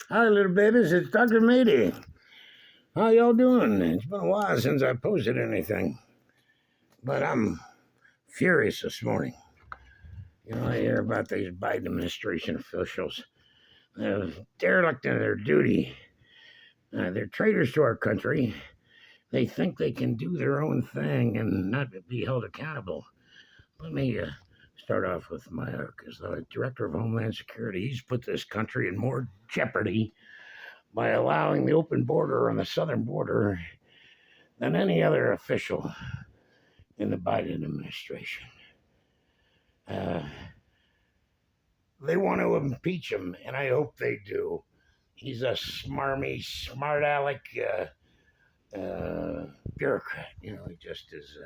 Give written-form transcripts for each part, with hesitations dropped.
Hi, little babies. It's Dr. Matey. How y'all doing? It's been a while since I posted anything, but I'm furious this morning. I hear about these Biden administration officials. They're derelict in their duty. They're traitors to our country. They think they can do their own thing and not be held accountable. Let me start off with Mayork as the Director of Homeland Security. He's put this country in more jeopardy by allowing the open border on the southern border than any other official in the Biden administration. Uh, they want to impeach him, and I hope they do. He's a smarmy, smart aleck bureaucrat. He just is.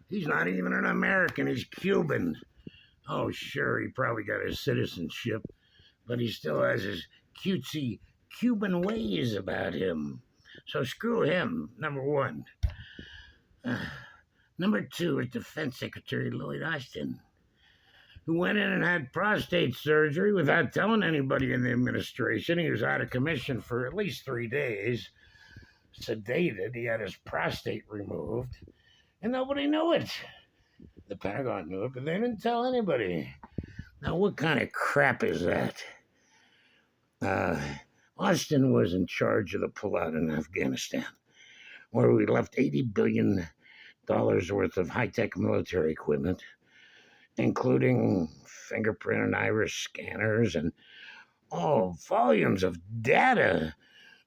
He's not even an American. He's Cuban. Oh, sure, he probably got his citizenship, but he still has his cutesy Cuban ways about him. So screw him, number one. Number two is Defense Secretary Lloyd Austin, who went in and had prostate surgery without telling anybody in the administration. He was out of commission for at least 3 days, sedated. He had his prostate removed, and nobody knew it. The Pentagon knew it, but they didn't tell anybody. Now, what kind of crap is that? Austin was in charge of the pullout in Afghanistan, where we left $80 billion worth of high-tech military equipment, including fingerprint and iris scanners and volumes of data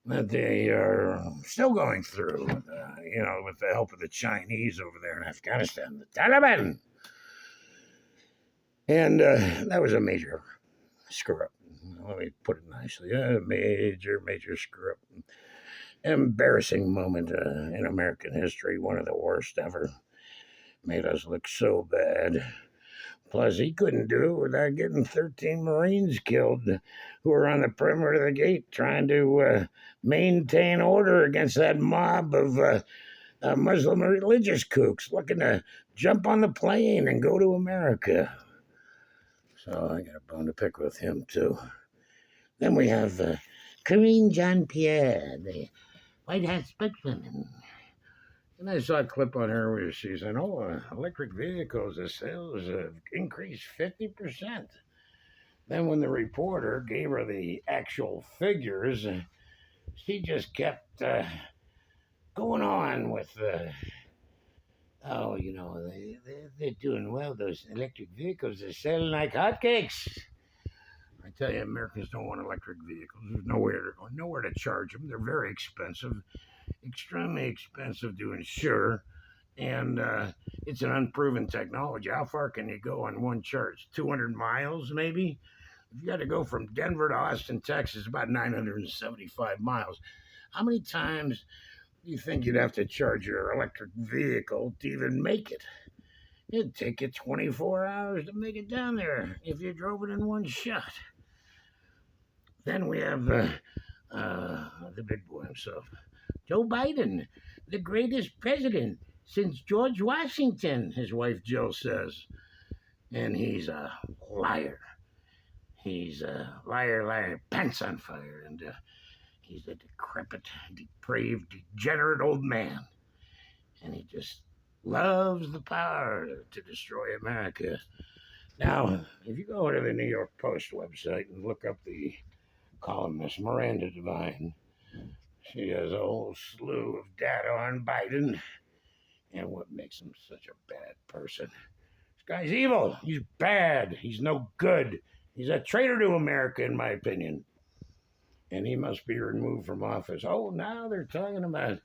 that they are still going through, with the help of the Chinese over there in Afghanistan, the Taliban. And that was a major screw up. Let me put it nicely. A major screw up. Embarrassing moment in American history, one of the worst ever. Made us look so bad. Plus, he couldn't do it without getting 13 Marines killed who were on the perimeter of the gate trying to maintain order against that mob of Muslim religious kooks looking to jump on the plane and go to America. So I got a bone to pick with him, too. Then we have Karine Jean-Pierre, the White House spokeswoman. And I saw a clip on her where she said, electric vehicles, the sales have increased 50%. Then when the reporter gave her the actual figures, she just kept going on with, they're doing well. Those electric vehicles are selling like hotcakes. I tell you, Americans don't want electric vehicles. There's nowhere to charge them. They're very expensive, extremely expensive to insure, and it's an unproven technology. How far can you go on one charge? 200 miles, maybe? If you got to go from Denver to Austin, Texas, about 975 miles. How many times do you think you'd have to charge your electric vehicle to even make it? It'd take you 24 hours to make it down there if you drove it in one shot. Then we have the big boy himself, Joe Biden, the greatest president since George Washington, his wife Jill says. And he's a liar. He's a liar, pants on fire. And he's a decrepit, depraved, degenerate old man. And he just loves the power to destroy America. Now, if you go to the New York Post website and look up the columnist Miranda Devine, she has a whole slew of data on Biden and what makes him such a bad person. This guy's evil. He's bad. He's no good. He's a traitor to America, in my opinion. And he must be removed from office. Oh, now they're talking about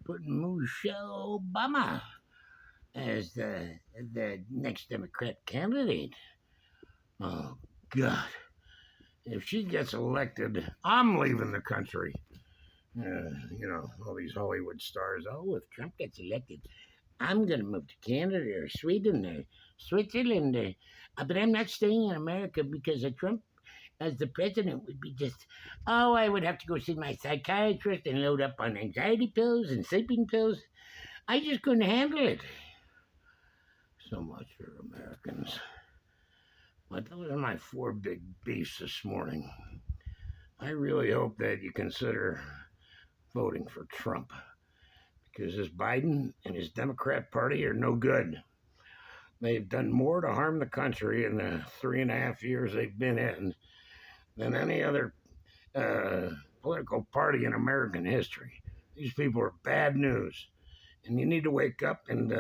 putting Michelle Obama as the next Democrat candidate. Oh, God. If she gets elected, I'm leaving the country. All these Hollywood stars. Oh, if Trump gets elected, I'm going to move to Canada or Sweden or Switzerland. But I'm not staying in America because Trump as the president would be just, I would have to go see my psychiatrist and load up on anxiety pills and sleeping pills. I just couldn't handle it. So much for Americans. But those are my 4 big beefs this morning. I really hope that you consider voting for Trump because this Biden and his Democrat Party are no good. They've done more to harm the country in the 3.5 years they've been in than any other uh, political party in American history. These people are bad news, and you need to wake up and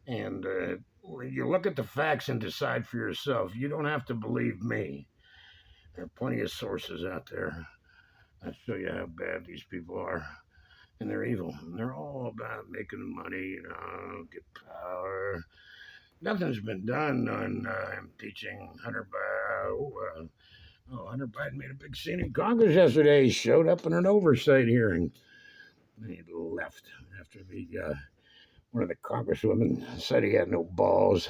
you look at the facts and decide for yourself. You don't have to believe me. There are plenty of sources out there that show you how bad these people are. And they're evil. And they're all about making money, get power. Nothing's been done on impeaching Hunter Biden. Hunter Biden made a big scene in Congress yesterday. He showed up in an oversight hearing. He left after one of the congresswomen said he had no balls.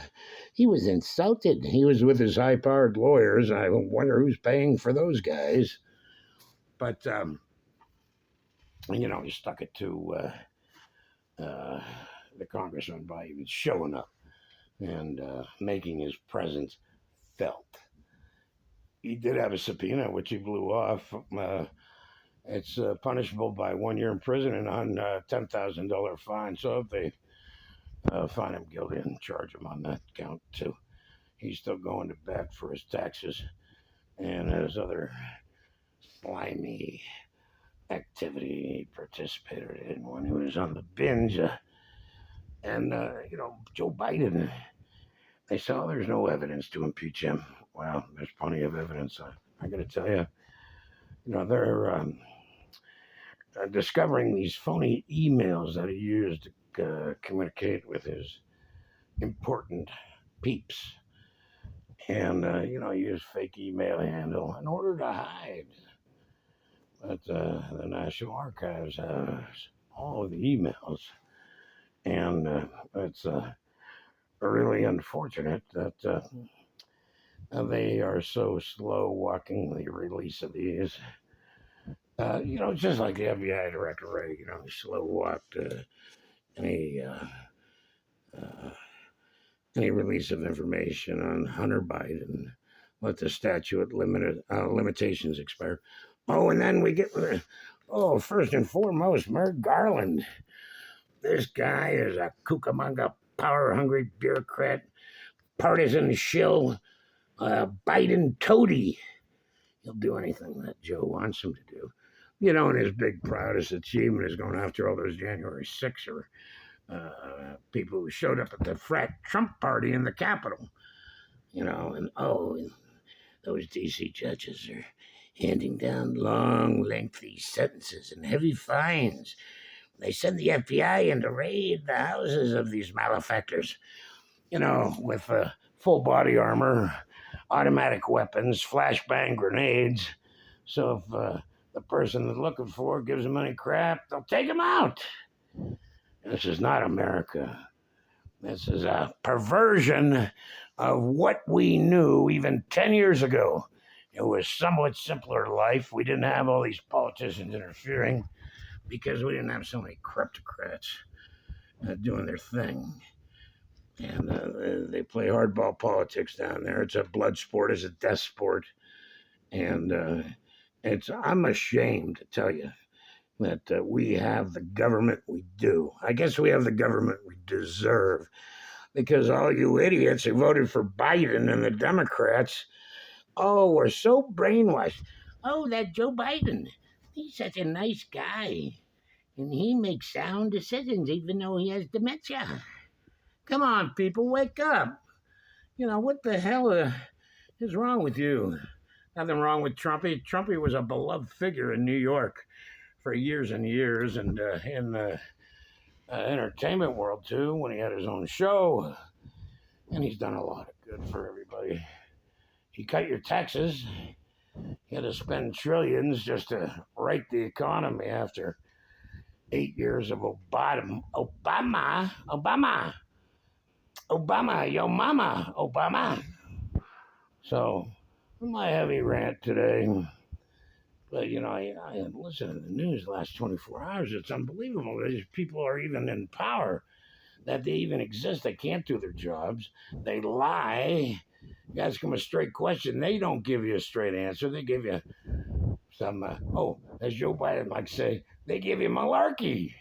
He was insulted. He was with his high-powered lawyers. I wonder who's paying for those guys. But he stuck it to the congressman by even showing up and making his presence felt. He did have a subpoena, which he blew off. It's punishable by 1 year in prison and on $10,000 fine. So if they find him guilty and charge him on that count too, he's still going to bat for his taxes and his other slimy activity he participated in when he was on the binge. Joe Biden, they saw there's no evidence to impeach him. Well, there's plenty of evidence. I got to tell you, they're discovering these phony emails that he used to communicate with his important peeps. And, he used fake email handle in order to hide. But the National Archives has all of the emails. And it's really unfortunate that they are so slow walking the release of these. Just like the FBI director, Ray, he slow walked any release of information on Hunter Biden. Let the statute limitations expire. Oh, and then we get first and foremost, Merrick Garland. This guy is a Cucamonga, power-hungry bureaucrat, partisan shill, Biden toady. He'll do anything that Joe wants him to do. And his big proudest achievement is going after all those January 6er people who showed up at the frat Trump party in the Capitol. And those D.C. judges are handing down long, lengthy sentences and heavy fines. They send the FBI in to raid the houses of these malefactors, with full body armor, automatic weapons, flashbang grenades. So if the person they're looking for gives them any crap, they'll take them out. This is not America. This is a perversion of what we knew even 10 years ago. It was somewhat simpler life. We didn't have all these politicians interfering because we didn't have so many kleptocrats doing their thing. And they play hardball politics down there. It's a blood sport, it's a death sport. And I'm ashamed to tell you that we have the government we do. I guess we have the government we deserve because all you idiots who voted for Biden and the Democrats, we're so brainwashed. Oh, that Joe Biden, he's such a nice guy. And he makes sound decisions even though he has dementia. Come on, people, wake up. What the hell is wrong with you? Nothing wrong with Trumpy. Trumpy was a beloved figure in New York for years and years, and in the entertainment world too, when he had his own show, and he's done a lot of good for everybody. He cut your taxes. He had to spend trillions just to right the economy after 8 years of Obama, yo mama, Obama. So, my heavy rant today. But, I listened to the news the last 24 hours. It's unbelievable. These people are even in power, that they even exist. They can't do their jobs. They lie. You ask them a straight question. They don't give you a straight answer. They give you as Joe Biden likes to say, they give you malarkey.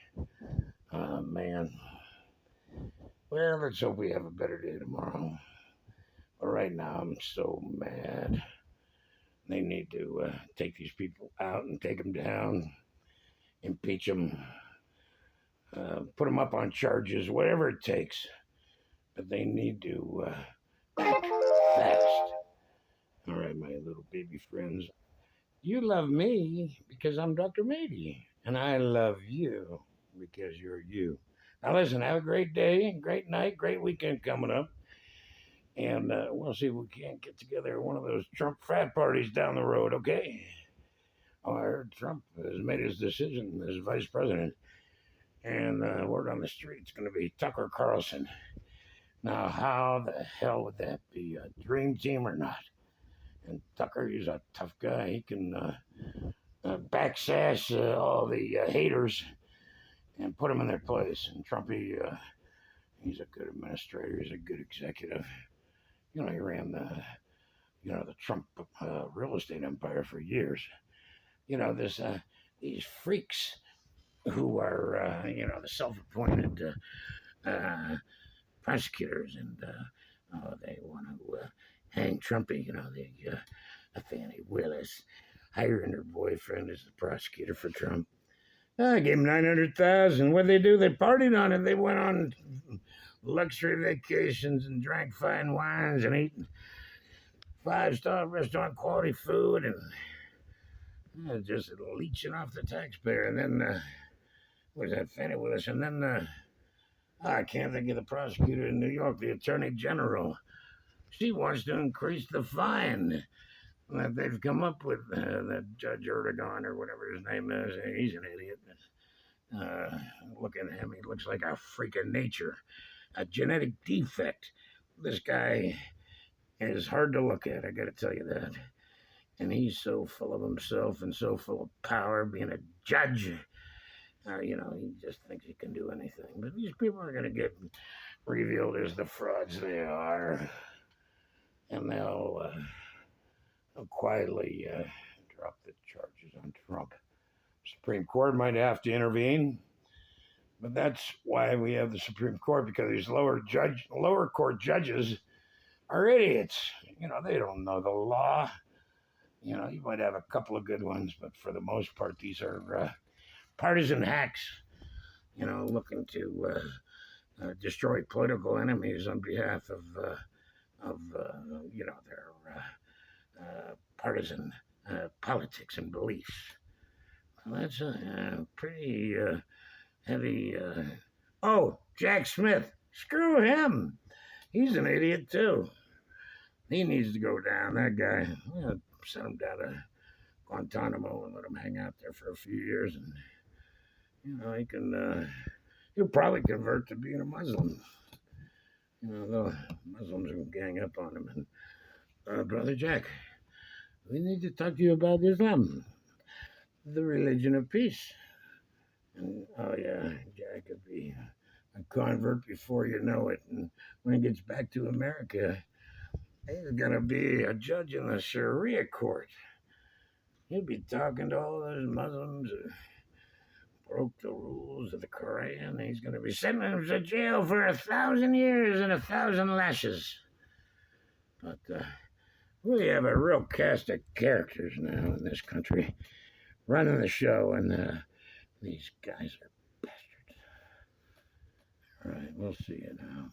Oh, man. Well, let's hope we have a better day tomorrow. But right now, I'm so mad. They need to take these people out and take them down, impeach them, put them up on charges, whatever it takes. But they need to act fast. All right, my little baby friends. You love me because I'm Dr. Matey, and I love you because you're you. Now, listen, have a great day, great night, great weekend coming up. And we'll see if we can't get together at one of those Trump frat parties down the road, okay? Oh, I heard Trump has made his decision as vice president. And word on the street, it's going to be Tucker Carlson. Now, how the hell would that be? A dream team or not? And Tucker, he's a tough guy. He can backsash all the haters and put them in their place. And Trumpy, he's a good administrator. He's a good executive. You know, he ran the Trump real estate empire for years. You know, these freaks who are, the self-appointed prosecutors, and they want to hang Trumpy. You know, Fannie Willis hiring her boyfriend as the prosecutor for Trump. I gave him 900,000. What they do? They partied on it. They went on luxury vacations and drank fine wines and ate 5-star restaurant quality food and just leeching off the taxpayer. And then what is that, Fannie Willis? And then I can't think of the prosecutor in New York, the Attorney General. She wants to increase the fine that they've come up with. That Judge Erdogan or whatever his name is, he's an idiot. Look at him; he looks like a freak of nature, a genetic defect. This guy is hard to look at. I got to tell you that. And he's so full of himself and so full of power, being a judge. He just thinks he can do anything. But these people are going to get revealed as the frauds they are, and they'll quietly drop the charges on Trump. Supreme Court might have to intervene, but that's why we have the Supreme Court, because these lower court judges are idiots. They don't know the law. You might have a couple of good ones, but for the most part, these are partisan hacks, looking to destroy political enemies on behalf of their partisan politics and beliefs. Well, that's a pretty heavy. Oh, Jack Smith. Screw him. He's an idiot, too. He needs to go down, that guy. Send him down to Guantanamo and let him hang out there for a few years. And, he'll probably convert to being a Muslim. The Muslims will gang up on him. And, Brother Jack, we need to talk to you about Islam, the religion of peace. And, oh, yeah, Jack could be a convert before you know it. And when he gets back to America, he's going to be a judge in the Sharia court. He'll be talking to all those Muslims who broke the rules of the Quran. He's going to be sentenced to jail for 1,000 years and 1,000 lashes. But we have a real cast of characters now in this country running the show, and these guys are bastards. All right, we'll see you now.